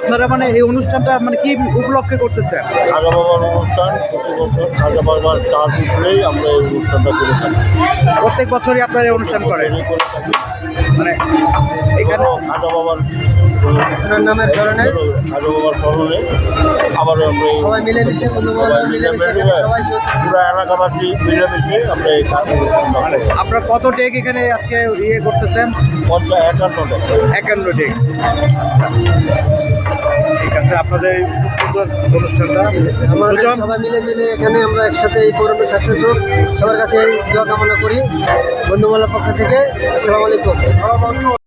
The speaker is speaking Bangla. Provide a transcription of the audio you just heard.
আপনারা মানে এই অনুষ্ঠানটা মানে কি উপলক্ষে করতেছেন? খাজা বাবার অনুষ্ঠান প্রতি বছর খাজা বাবার চাঁদ উঠলেই আমরা এই অনুষ্ঠানটা করে থাকি। প্রত্যেক বছরই আপনারা এই অনুষ্ঠান করেন? করে থাকি। মানে এখানে খাজা বাবার নামের স্মরণে খাজা বাবার স্মরণে আবার আমরা সবাই মিলেমিশে পুরো এলাকাবাসী মিলেমিশে আমরা এই কাজ মানে আপনারা কত ডেক এখানে আজকে ইয়ে করতেছেন? 51 ডেক। ঠিক আছে, আপনাদের খুব সুন্দর অনুষ্ঠানটা। আমরা সবাই মিলে এখানে আমরা একসাথে এই প্রোগ্রামটা সাকসেস হোক সবার কাছে এই দোয়া কামনা করি বন্ধুবান্ধবের পক্ষ থেকে। আসসালামু আলাইকুম।